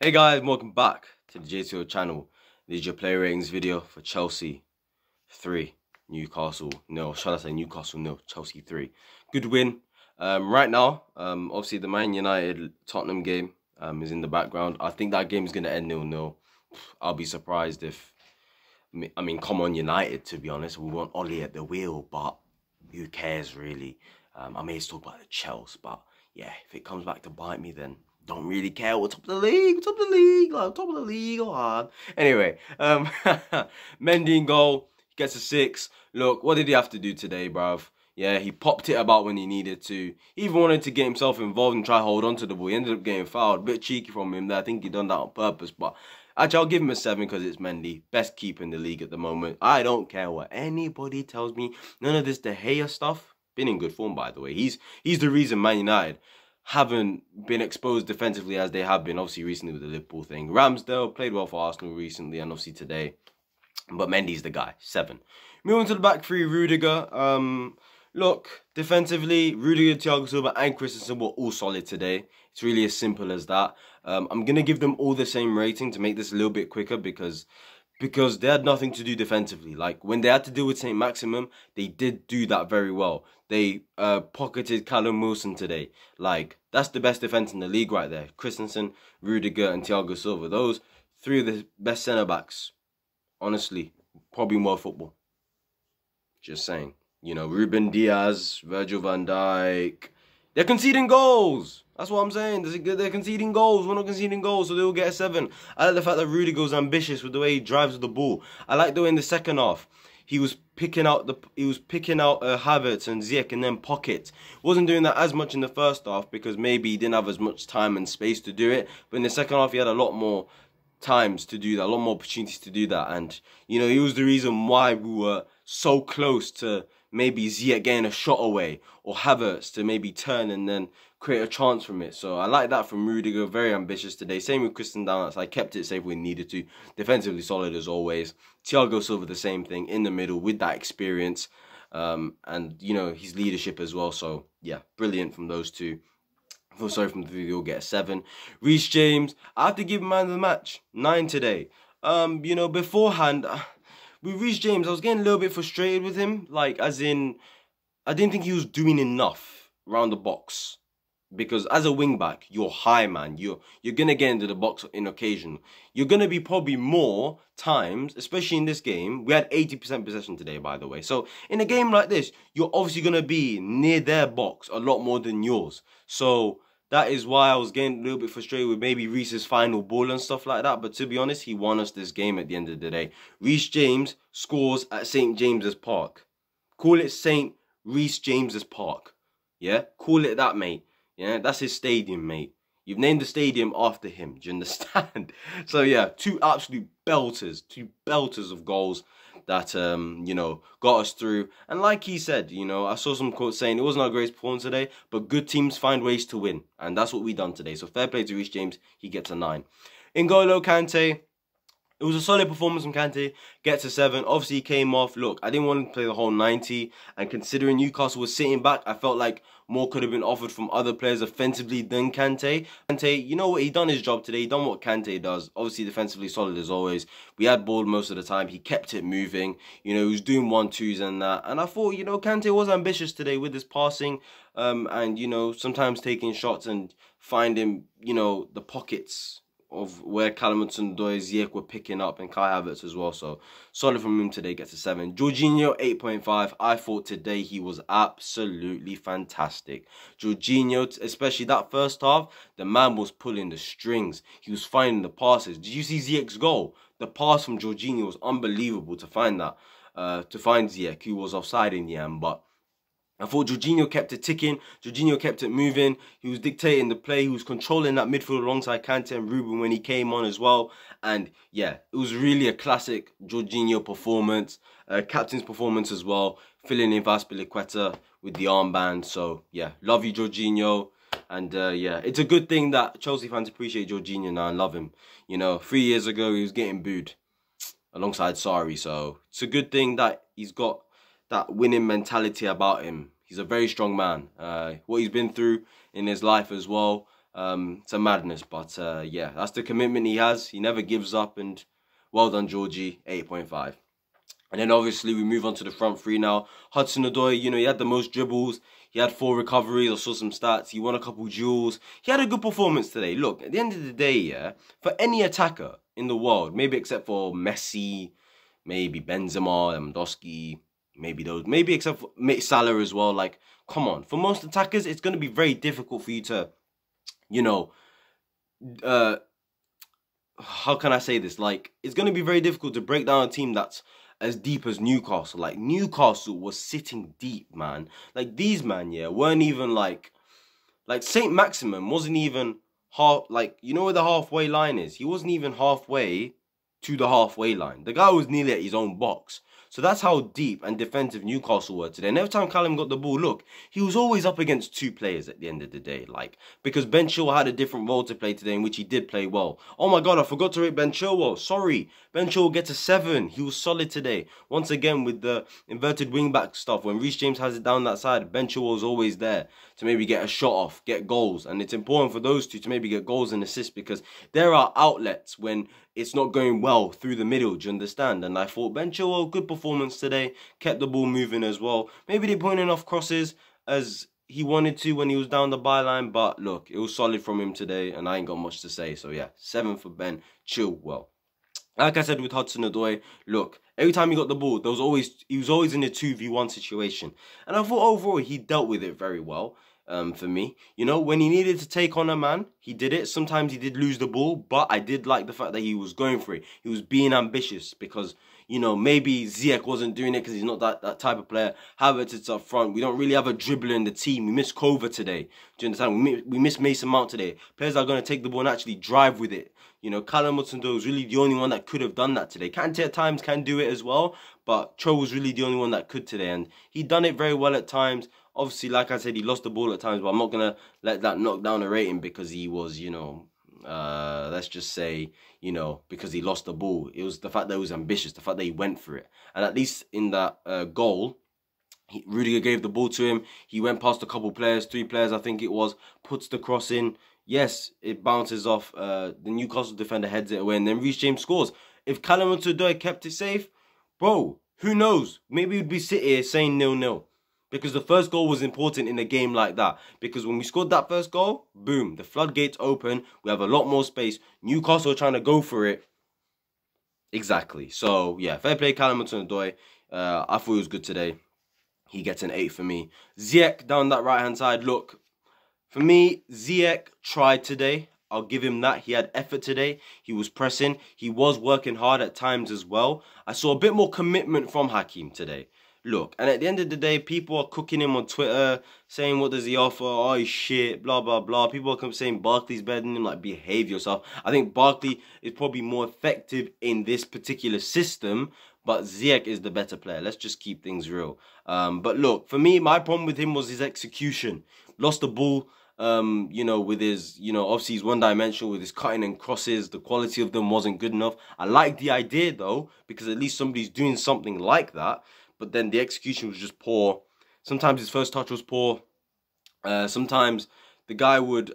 Hey guys, welcome back to the JTO channel. This is your player ratings video for Chelsea 3, Newcastle 0. Shall I say Newcastle 0, Chelsea 3. Good win. Right now, obviously the Man United Tottenham game is in the background. I think that game is going to end 0-0. I'll be surprised if, I mean, come on United, to be honest. We want Ollie at the wheel, but who cares really? I may talk about the Chelsea, but yeah, if it comes back to bite me, then don't really care. We're top of the league, top of the league, oh. Anyway, Mendy in goal, he gets a 6. Look, what did he have to do today, bruv? Yeah, he popped it about when he needed to. He even wanted to get himself involved and try to hold on to the ball. He ended up getting fouled. A bit cheeky from him there. I think he done that on purpose, but actually, I'll give him a 7 because it's Mendy. Best keeper in the league at the moment. I don't care what anybody tells me. None of this De Gea stuff. Been in good form, by the way. He's the reason Man United haven't been exposed defensively as they have been, obviously, recently with the Liverpool thing. Ramsdale played well for Arsenal recently and obviously today. But Mendy's the guy. 7. Moving to the back three, Rudiger. Look, defensively, Rudiger, Thiago Silva and Christensen were all solid today. It's really as simple as that. I'm going to give them all the same rating to make this a little bit quicker because they had nothing to do defensively. Like, when they had to deal with St. Maximum, they did do that very well. They pocketed Callum Wilson today. Like, that's the best defence in the league right there. Christensen, Rudiger and Thiago Silva. Those 3 of the best centre-backs. Honestly, probably more football. Just saying. You know, Ruben Diaz, Virgil van Dijk. They're conceding goals. That's what I'm saying. They're conceding goals. We're not conceding goals, so they will get a 7. I like the fact that Rudiger's ambitious with the way he drives the ball. I like the way in the second half he was picking out Havertz and Ziyech and then pockets. Wasn't doing that as much in the first half because maybe he didn't have as much time and space to do it. But in the second half, he had a lot more times to do that, a lot more opportunities to do that. And you know, he was the reason why we were so close to maybe Ziyech getting a shot away or Havertz to maybe turn and then create a chance from it. So I like that from Rudiger. Very ambitious today. Same with Christensen down. I kept it safe when needed to. Defensively solid as always. Thiago Silva the same thing in the middle with that experience and you know, his leadership as well. So yeah, brilliant from those two. Sorry, from the 3 you'll get a 7. Reece James, I have to give him man of the match. 9 today. You know, beforehand, with Reece James, I was getting a little bit frustrated with him. Like, as in, I didn't think he was doing enough around the box. Because as a wing-back, you're high, man. You're going to get into the box in occasion. You're going to be probably more times, especially in this game. We had 80% possession today, by the way. So, in a game like this, you're obviously going to be near their box a lot more than yours. So, that is why I was getting a little bit frustrated with maybe Reece's final ball and stuff like that. But to be honest, he won us this game at the end of the day. Reece James scores at St. James's Park. Call it St. Reece James's Park. Yeah? Call it that, mate. Yeah? That's his stadium, mate. You've named the stadium after him. Do you understand? So, yeah, 2 absolute belters. 2 belters of goals that, you know, got us through. And like he said, you know, I saw some quotes saying it wasn't our greatest performance today, but good teams find ways to win. And that's what we done today. So fair play to Reece James. He gets a 9. N'Golo Kante. It was a solid performance from Kante. Gets a 7. Obviously, he came off. Look, I didn't want him to play the whole 90. And considering Newcastle was sitting back, I felt like more could have been offered from other players offensively than Kante. Kante, you know what? He done his job today. He done what Kante does. Obviously, defensively solid as always. We had ball most of the time. He kept it moving. You know, he was doing 1-2s and that. And I thought, you know, Kante was ambitious today with his passing. And, you know, sometimes taking shots and finding, you know, the pockets of where Callum Hudson-Odoi, Ziyech were picking up and Kai Havertz as well. So, solid from him today, gets a 7. Jorginho, 8.5. I thought today he was absolutely fantastic. Jorginho, especially that first half, the man was pulling the strings. He was finding the passes. Did you see Ziyech's goal? The pass from Jorginho was unbelievable to find that. To find Ziyech, who was offside in the end, but I thought Jorginho kept it ticking. Jorginho kept it moving. He was dictating the play. He was controlling that midfield alongside Kante and Ruben when he came on as well. And yeah, it was really a classic Jorginho performance. Captain's performance as well. Filling in Vaspilicueta with the armband. So yeah, love you, Jorginho. And yeah, it's a good thing that Chelsea fans appreciate Jorginho now and love him. You know, 3 years ago he was getting booed alongside Sarri. So it's a good thing that he's got that winning mentality about him. He's a very strong man. What he's been through in his life as well. It's a madness, but yeah, that's the commitment he has. He never gives up, and well done, Georgie, 8.5. And then obviously we move on to the front three now. Hudson-Odoi, you know, he had the most dribbles. He had 4 recoveries. I saw some stats. He won a couple duels. He had a good performance today. Look, at the end of the day, yeah, for any attacker in the world, maybe except for Messi, maybe Benzema, Lewandowski, maybe except for Salah as well. Like, come on. For most attackers, it's going to be very difficult for you to, you know, how can I say this? Like, it's going to be very difficult to break down a team that's as deep as Newcastle. Like, Newcastle was sitting deep, man. Like, these man, yeah, weren't even like Saint Maximin wasn't even half, like, you know where the halfway line is? He wasn't even halfway to the halfway line. The guy was nearly at his own box. So that's how deep and defensive Newcastle were today. And every time Callum got the ball, look, he was always up against 2 players at the end of the day. Like, because Ben Chilwell had a different role to play today, in which he did play well. Oh my God, I forgot to rate Ben Chilwell. Sorry. Ben Chilwell gets a 7. He was solid today. Once again, with the inverted wing-back stuff, when Reece James has it down that side, Ben Chilwell is always there to maybe get a shot off, get goals. And it's important for those two to maybe get goals and assists, because there are outlets when it's not going well through the middle, do you understand? And I thought Ben Chilwell, good performance today, kept the ball moving as well. Maybe they put in enough crosses as he wanted to when he was down the byline, but look, it was solid from him today, and I ain't got much to say. So yeah, 7 for Ben Chilwell. Like I said with Hudson-Odoi, look, every time he got the ball, he was always in a 2v1 situation. And I thought overall he dealt with it very well. For me, you know, when he needed to take on a man, he did it. Sometimes he did lose the ball, but I did like the fact that he was going for it. He was being ambitious, because, you know, maybe Ziyech wasn't doing it because he's not that type of player. Havertz is up front. We don't really have a dribbler in the team. We miss Kova today. Do you understand? We miss Mason Mount today. Players are going to take the ball and actually drive with it. You know, Callum Hudson-Odoi was really the only one that could have done that today. Kante at times can do it as well, but Cho was really the only one that could today, and he done it very well at times. Obviously, like I said, he lost the ball at times, but I'm not going to let that knock down a rating because he was, you know, let's just say, you know, because he lost the ball. It was the fact that he was ambitious, the fact that he went for it. And at least in that goal, Rudiger gave the ball to him. He went past a couple players, 3 players I think it was, puts the cross in. Yes, it bounces off. The Newcastle defender heads it away, and then Reece James scores. If Callum Hudson-Odoi kept it safe, bro, who knows? Maybe we'd be sitting here saying 0-0. Because the first goal was important in a game like that. Because when we scored that first goal, boom, the floodgates open. We have a lot more space. Newcastle are trying to go for it. Exactly. So, yeah, fair play, Callum Hudson-Odoi. I thought he was good today. He gets an 8 for me. Ziyech down that right-hand side. Look, for me, Ziyech tried today. I'll give him that. He had effort today. He was pressing. He was working hard at times as well. I saw a bit more commitment from Hakim today. Look, and at the end of the day, people are cooking him on Twitter, saying, what does he offer? Oh, he's shit, blah, blah, blah. People are saying Barkley's better than him, like, behave yourself. I think Barkley is probably more effective in this particular system, but Ziyech is the better player. Let's just keep things real. But look, for me, my problem with him was his execution. Lost the ball, you know, with his, you know, obviously he's one-dimensional with his cutting and crosses. The quality of them wasn't good enough. I like the idea, though, because at least somebody's doing something like that. But then the execution was just poor. Sometimes his first touch was poor. Sometimes the guy would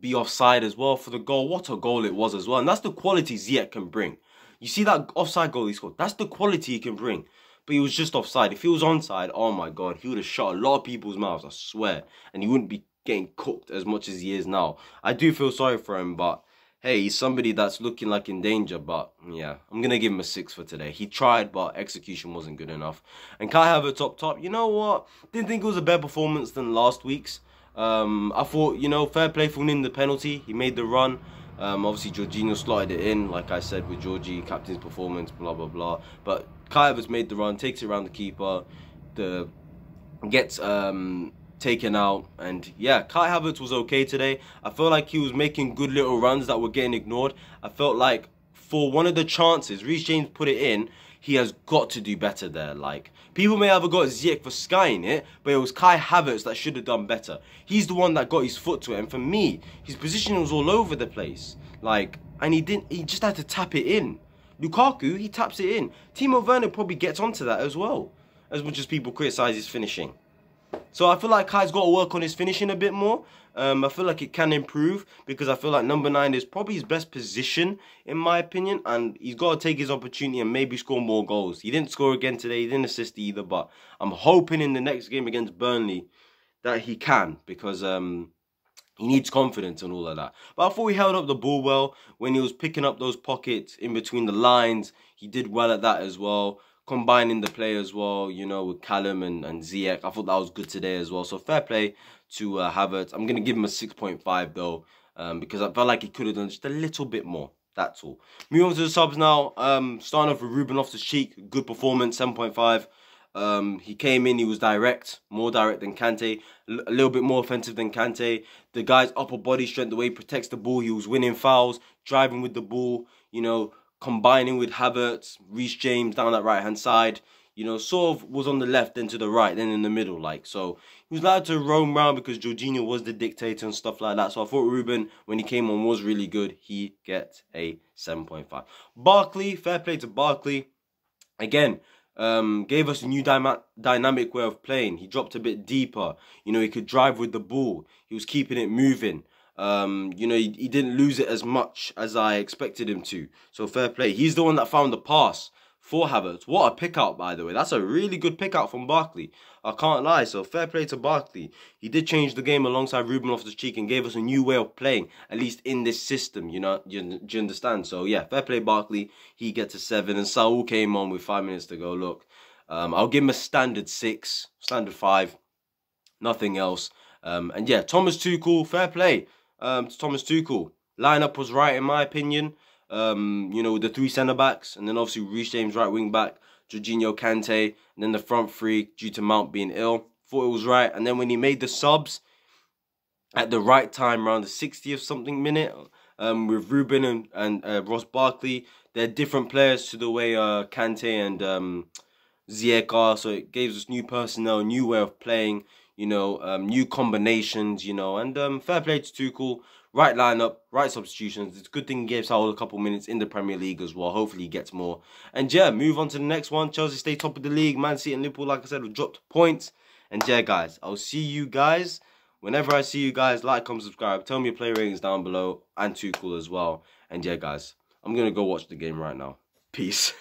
be offside as well for the goal. What a goal it was as well. And that's the quality Ziyech can bring. You see that offside goal he scored? That's the quality he can bring. But he was just offside. If he was onside, oh my God, he would have shut a lot of people's mouths, I swear. And he wouldn't be getting cooked as much as he is now. I do feel sorry for him, but hey, he's somebody that's looking like in danger. But yeah, I'm going to give him a 6 for today. He tried, but execution wasn't good enough. And Kai Havertz top. You know what? Didn't think it was a better performance than last week's. I thought, you know, fair play for winning the penalty. He made the run. Obviously, Jorginho slotted it in, like I said, with Georgie, captain's performance, blah, blah, blah. But Kai Havertz made the run, takes it around the keeper, gets taken out, and yeah, Kai Havertz was okay today. I felt like he was making good little runs that were getting ignored. I felt like for one of the chances, Reece James put it in, he has got to do better there. Like, people may have got Ziyech for skying it, but it was Kai Havertz that should have done better. He's the one that got his foot to it, and for me, his position was all over the place. Like, and he just had to tap it in. Lukaku, he taps it in. Timo Werner probably gets onto that as well, as much as people criticise his finishing. So I feel like Kai's got to work on his finishing a bit more. I feel like it can improve because I feel like number 9 is probably his best position in my opinion, and he's got to take his opportunity and maybe score more goals. He didn't score again today, he didn't assist either, but I'm hoping in the next game against Burnley that he can, because he needs confidence and all of that. But I thought he held up the ball well when he was picking up those pockets in between the lines. He did well at that as well. Combining the play as well, you know, with Callum and Ziyech. I thought that was good today as well. So fair play to Havertz. I'm going to give him a 6.5 though, because I felt like he could have done just a little bit more. That's all. Moving on to the subs now. Starting off with Ruben Loftus-Cheek. Good performance, 7.5. He came in, he was direct, more direct than Kante, a little bit more offensive than Kante. The guy's upper body strength, the way he protects the ball, he was winning fouls, driving with the ball, you know, combining with Havertz, Reece James down that right-hand side, you know, sort of was on the left, then to the right, then in the middle, like. So he was allowed to roam around because Jorginho was the dictator and stuff like that. So I thought Ruben, when he came on, was really good. He gets a 7.5. Barkley, fair play to Barkley. Again, gave us a new dynamic way of playing. He dropped a bit deeper. You know, he could drive with the ball. He was keeping it moving. You know, he didn't lose it as much as I expected him to. So fair play. He's the one that found the pass for Havertz. What a pick out, by the way. That's a really good pick out from Barkley. I can't lie. So fair play to Barkley. He did change the game alongside Ruben Loftus-Cheek and gave us a new way of playing, at least in this system. You know, do you understand? So yeah, fair play Barkley. He gets a 7, and Saul came on with 5 minutes to go. Look, I'll give him a standard 6, standard 5, nothing else. And yeah, Thomas Tuchel, fair play. Thomas Tuchel. Lineup was right in my opinion. You know, with the 3 centre-backs, and then obviously Reece James right wing-back, Jorginho, Kante, and then the front 3 due to Mount being ill. Thought it was right. And then when he made the subs at the right time, around the 60th something minute, with Ruben and Ross Barkley, they're different players to the way Kante and Ziyech are, so it gave us new personnel, new way of playing, you know, new combinations, you know, and fair play to Tuchel. Right lineup, right substitutions. It's a good thing he gave Saul a couple minutes in the Premier League as well. Hopefully he gets more. And yeah, move on to the next one. Chelsea stay top of the league. Man City and Liverpool, like I said, have dropped points. And yeah, guys, I'll see you guys. Whenever I see you guys, like, comment, subscribe. Tell me your player ratings down below, and Tuchel as well. And yeah, guys, I'm going to go watch the game right now. Peace.